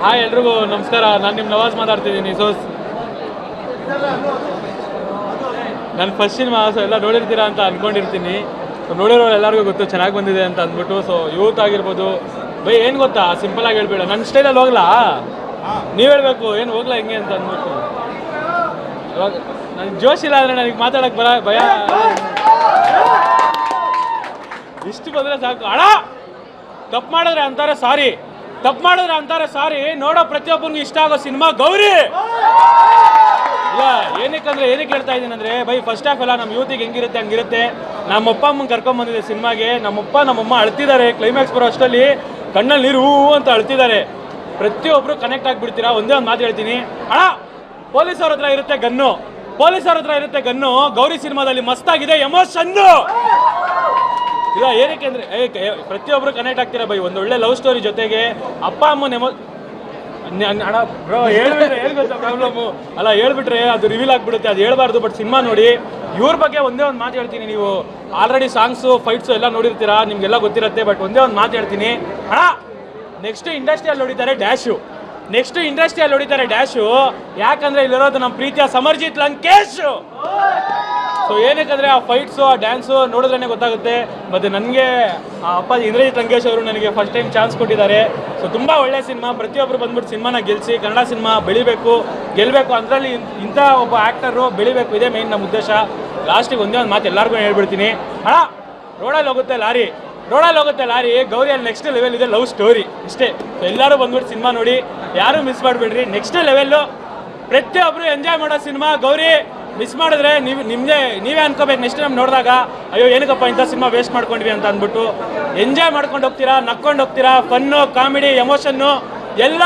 Hi ಎಲ್ರಿಗೂ ನಮಸ್ಕಾರ. ನಾನು ನಿಮ್ಮ ನವಾಜ್ ಮಾತಾಡ್ತಿದ್ದೀನಿ. ನನ್ನ ಫಸ್ಟ್ ಸಿನಿಮಾ ಎಲ್ಲ ನೋಡಿರ್ತೀರಾ ಅಂತ ಅಂದ್ಕೊಂಡಿರ್ತೀನಿ. ನೋಡಿರೋರು ಎಲ್ಲರಿಗೂ ಗೊತ್ತು ಚೆನ್ನಾಗಿ ಬಂದಿದೆ ಅಂತ ಅಂದ್ಬಿಟ್ಟು. ಯೂತ್ ಆಗಿರ್ಬೋದು ಬೈ, ಏನು ಗೊತ್ತಾ, ಸಿಂಪಲಾಗಿ ಹೇಳ್ಬೇಡ, ನನ್ನ ಸ್ಟೈಲಲ್ಲಿ ಹೋಗ್ಲಾ, ನೀವು ಹೇಳಬೇಕು ಏನು ಹೋಗ್ಲಾ ಹಿಂಗೆ ಅಂತ ಅಂದ್ಬಿಟ್ಟು. ಇವಾಗ ನನಗೆ ಜೋಶ್ ಇಲ್ಲ ಅಂದರೆ ನನಗೆ ಮಾತಾಡೋಕ್ಕೆ ಭಯ. ಇಷ್ಟು ಬಂದರೆ ಸಾಕು. ಅಣ್ಣ ತಪ್ಪು ಮಾಡಿದ್ರೆ ಅಂತಾರೆ ಸಾರಿ, ತಪ್ಪು ಮಾಡಿದ್ರೆ ಅಂತಾರೆ ಸಾರಿ. ನೋಡೋ ಪ್ರತಿಯೊಬ್ಬನಿಗೆ ಇಷ್ಟ ಆಗೋ ಸಿನಿಮಾ ಗೌರಿ. ಇಲ್ಲ ಏನಕ್ಕೆ ಹೇಳ್ತಾ ಇದ್ದೀನಿ ಅಂದರೆ, ಬೈ ಫಸ್ಟ್ ಹಾಫ್ ಎಲ್ಲ ನಮ್ಮ ಯೂತಿಗೆ ಹೆಂಗಿರುತ್ತೆ ಹಂಗಿರುತ್ತೆ. ನಮ್ಮಪ್ಪ ಅಮ್ಮಂಗೆ ಕರ್ಕೊಂಬಂದಿದೆ ಸಿನಿಮಾಗೆ. ನಮ್ಮಪ್ಪ ನಮ್ಮಮ್ಮ ಅಳ್ತಿದ್ದಾರೆ. ಕ್ಲೈಮ್ಯಾಕ್ಸ್ ಬರೋ ಅಷ್ಟರಲ್ಲಿ ಕಣ್ಣಲ್ಲಿ ನೀರು ಅಂತ ಅಳ್ತಿದ್ದಾರೆ. ಪ್ರತಿಯೊಬ್ಬರು ಕನೆಕ್ಟ್ ಆಗಿಬಿಡ್ತೀರಾ. ಒಂದೇ ಒಂದು ಮಾತು ಹೇಳ್ತೀನಿ, ಅಣ್ಣ ಪೊಲೀಸವ್ರ ಹತ್ರ ಇರುತ್ತೆ ಗನ್ನು. ಗೌರಿ ಸಿನಿಮಾದಲ್ಲಿ ಮಸ್ತಾಗಿದೆ ಎಮೋಷನ್ನು. ಇಲ್ಲ ಏನಕ್ಕೆ ಅಂದರೆ ಪ್ರತಿಯೊಬ್ಬರು ಕನೆಕ್ಟ್ ಆಗ್ತೀರಾ ಬೈ. ಒಂದು ಒಳ್ಳೆ ಲವ್ ಸ್ಟೋರಿ ಜೊತೆಗೆ ಅಪ್ಪ ಅಮ್ಮನ ಅಣ್ಣ ಬ್ರೋ ಹೇಳ್ಬಿಟ್ರೆ ಪ್ರಾಬ್ಲಮ್ಮು ಅಲ್ಲ, ಹೇಳ್ಬಿಟ್ರೆ ಅದು ರಿವೀಲ್ ಆಗಿಬಿಡುತ್ತೆ, ಅದು ಹೇಳ್ಬಾರ್ದು. ಬಟ್ ಸಿನಿಮಾ ನೋಡಿ. ಇವ್ರ ಬಗ್ಗೆ ಒಂದೇ ಒಂದು ಮಾತು ಹೇಳ್ತೀನಿ. ನೀವು ಆಲ್ರೆಡಿ ಸಾಂಗ್ಸು ಫೈಟ್ಸು ಎಲ್ಲ ನೋಡಿರ್ತೀರಾ, ನಿಮಗೆಲ್ಲ ಗೊತ್ತಿರುತ್ತೆ. ಬಟ್ ಒಂದೇ ಒಂದು ಮಾತು ಹೇಳ್ತೀನಿ ಅಣ್ಣ, ನೆಕ್ಸ್ಟ್ ಇಂಡಸ್ಟ್ರಿಯಲ್ಲಿ ಹೊಡಿತಾರೆ ಡ್ಯಾಶು. ಯಾಕಂದರೆ ಇಲ್ಲಿರೋದು ನಮ್ಮ ಪ್ರೀತಿಯ ಸಮರ್ಜಿತ್ ಲಂಕೇಶ್. ಏನಕ್ಕಂದರೆ ಆ ಫೈಟ್ಸು ಆ ಡ್ಯಾನ್ಸು ನೋಡಿದ್ರೇ ಗೊತ್ತಾಗುತ್ತೆ. ಮತ್ತು ನನಗೆ ಅಪ್ಪ ಇಂದ್ರಜಿತ್ ಲಂಕೇಶ್ ಅವರು ನನಗೆ ಫಸ್ಟ್ ಟೈಮ್ ಚಾನ್ಸ್ ಕೊಟ್ಟಿದ್ದಾರೆ. ತುಂಬ ಒಳ್ಳೆ ಸಿನಿಮಾ. ಪ್ರತಿಯೊಬ್ಬರು ಬಂದ್ಬಿಟ್ಟು ಸಿನಿಮಾನ ಗೆಲ್ಲಿಸಿ, ಕನ್ನಡ ಸಿನಿಮಾ ಗೆಲ್ಲಬೇಕು. ಅದರಲ್ಲಿ ಇಂಥ ಒಬ್ಬ ಆ್ಯಕ್ಟರು ಬೆಳಿಬೇಕು, ಇದೇ ಮೇಯ್ನ್ ನಮ್ಮ ಉದ್ದೇಶ. ಲಾಸ್ಟಿಗೆ ಒಂದೇ ಒಂದು ಮಾತು ಎಲ್ಲರಿಗೂ ಹೇಳ್ಬಿಡ್ತೀನಿ, ಅಣ್ಣ ರೋಡಲ್ಲಿ ಹೋಗುತ್ತೆ ಲಾರಿ, ಗೌರಿಯಲ್ಲಿ ನೆಕ್ಸ್ಟ್ ಲೆವೆಲ್ ಇದೆ ಲವ್ ಸ್ಟೋರಿ. ಇಷ್ಟೇ. ಎಲ್ಲರೂ ಬಂದ್ಬಿಟ್ಟು ಸಿನಿಮಾ ನೋಡಿ, ಯಾರೂ ಮಿಸ್ ಮಾಡಿಬಿಡ್ರಿ. ನೆಕ್ಸ್ಟ್ ಲೆವೆಲ್ಲು ಪ್ರತಿಯೊಬ್ಬರು ಎಂಜಾಯ್ ಮಾಡೋ ಸಿನಿಮಾ ಗೌರಿ. ಮಿಸ್ ಮಾಡಿದ್ರೆ ನೀವೇ ಅನ್ಕೋಬೇಕು ನೆಕ್ಸ್ಟ್ ಟೈಮ್ ನೋಡಿದಾಗ, ಅಯ್ಯೋ ಏನಕ್ಕಪ್ಪ ಇಂಥ ಸಿನಿಮಾ ವೇಸ್ಟ್ ಮಾಡ್ಕೊಂಡ್ವಿ ಅಂತ ಅಂದ್ಬಿಟ್ಟು. ಎಂಜಾಯ್ ಮಾಡ್ಕೊಂಡು ಹೋಗ್ತೀರಾ, ನಕ್ಕೊಂಡು ಹೋಗ್ತೀರಾ. ಫನ್ನು, ಕಾಮಿಡಿ, ಎಮೋಷನ್ನು ಎಲ್ಲ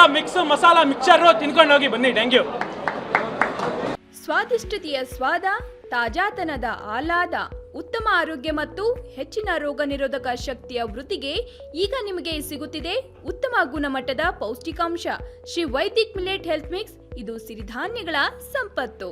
ಮಸಾಲ ಮಿಕ್ಸರು ತಿನ್ಕೊಂಡು ಹೋಗಿ ಬನ್ನಿ. Thank you. ಸ್ವಾದಿಷ್ಟತೆಯ ಸ್ವಾದ, ತಾಜಾತನದ ಆಹ್ಲಾದ, ಉತ್ತಮ ಆರೋಗ್ಯ ಮತ್ತು ಹೆಚ್ಚಿನ ರೋಗ ನಿರೋಧಕ ಶಕ್ತಿಯ ವೃದ್ಧಿಗೆ ಈಗ ನಿಮಗೆ ಸಿಗುತ್ತಿದೆ ಉತ್ತಮ ಗುಣಮಟ್ಟದ ಪೌಷ್ಟಿಕಾಂಶ. Shri Vaidik millet health mix. ಇದು ಸಿರಿಧಾನ್ಯಗಳ ಸಂಪತ್ತು.